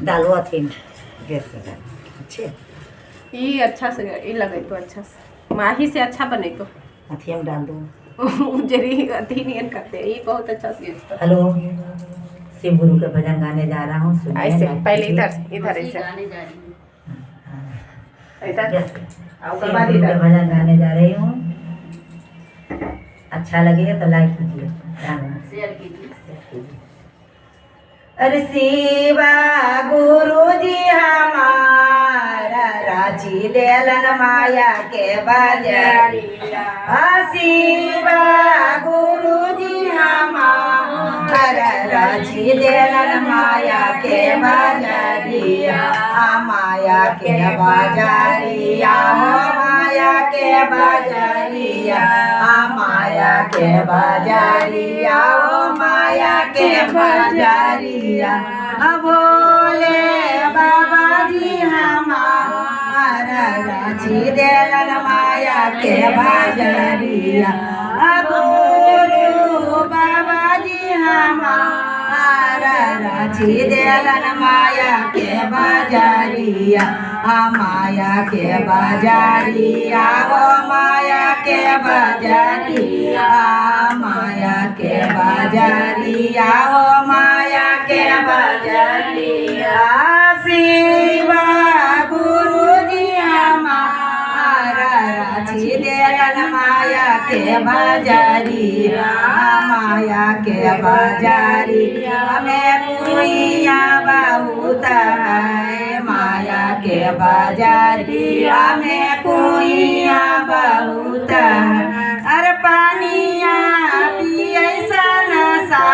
दाल थी गैस अच्छे ये अच्छा से ये लगे तो अच्छा से माही से अच्छा बने तो अथी हम डाल दो जरी अथी नहीं करते ये बहुत अच्छा से हेलो शिव गुरु के भजन गाने जा रहा हूँ सुनिए ऐसे लाइक पहले कीजिए। इधर ऐसे शिव गुरु के भजन गाने जा रही हूँ। अच्छा लगेगा तो लाइक कीजिए शेयर कीजिए। अरे शिवा गुरु जी हमारा राजी देलन माया के बाजारिया। शिवा गुरु जी हमारा राजी देलन माया के बाजारिया। माया के बाजारिया हो माया के बाजारिया। माया के बाजारिया हो माया के बाजारिया। भोले बाबा जी हमारा राजी देलन माया के बाजारिया। गुरु बाबा जी हमारा राजी देलन माया के बाजारिया। माया के बाजारिया वो माया के बाजारिया। माया के बाजारिया हो माया के बाजारिया। शिवा गुरु जी हमारा राजी देलन माया के बाजारिया। माया के बाजारिया में पुइया बहुत है। माया के बाजारिया में पुइया बहुत है। अरे पानिया पिए नशा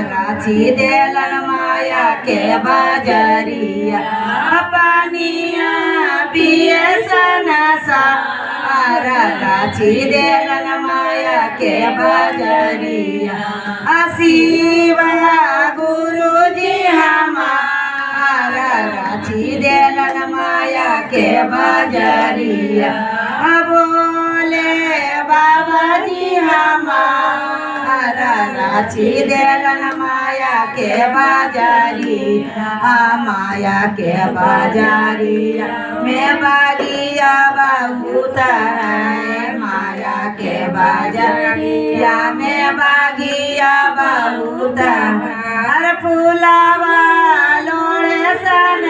राजी देलन माया के बाजारिया। पानिया पिए नशा राजी देलन माया के बाजारिया। शिवा गुरु जी हमारा राजी देलन माया के बाजारिया। बोले बाबा जी हमारा राजी देलन माया के बाजारिया। माया के बाजारिया में बागिया बहुत है। माया के बाजारिया में बागिया बहुत है। हर फूलावा लोड़े सन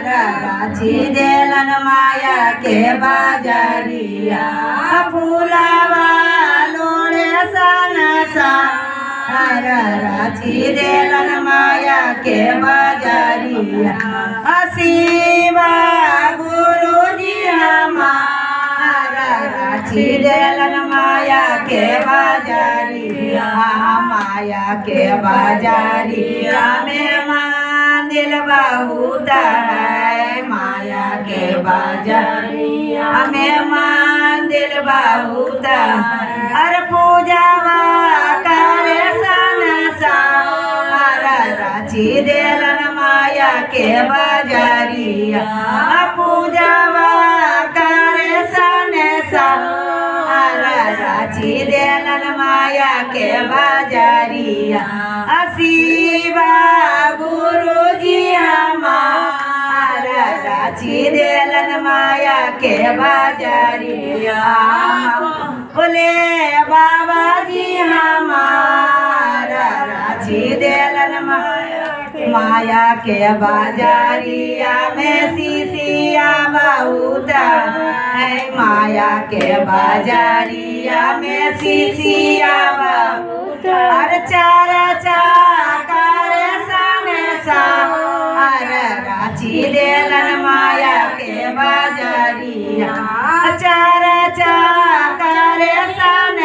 राजी देलन माया के बाजारिया। फूलावा लोड़े सन राजी देलन माया के बाजारिया। शिवा गुरु जी हमारा राजी देलन माया के बाजारिया। माया के बाजारिया में मंदिर बहुत है। माया के बाजारिया में मंदिर बहुत है। हर पूजावा करे सन राजी देलन माया के बाजारिया। पूजावा करे सन राजी देलन माया के बाजारिया। शिवा गुरु जी हमारा राजी देलन माया के बाजारिया। बोले बाबा जी हमारा राजी देलन माया के बाजारिया में सीसिया बहुत है। माया के बाजारिया में सीसिया बहुत। हर चार चाकर सन राजी देलन माया के बाजारिया। चार चाकर सन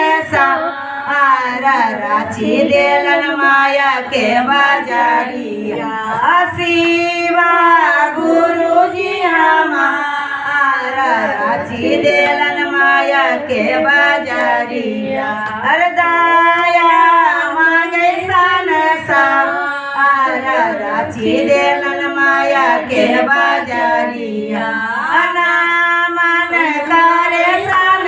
राजी देलन माया के बाजारिया। शिवा गुरु जी हमारा राजी देलन माया के बाजारिया। अरे दाया मांगे सन राजी देलन माया के बाजारिया। मन करे सन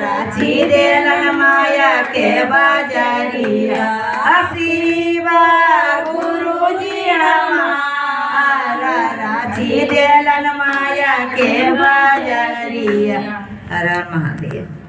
राजी देलन माया કે બજરિયા શિવા ગુરુજી હમારા રાજી દેલન માયા કે બજરિયા હર હર મહાદેવ.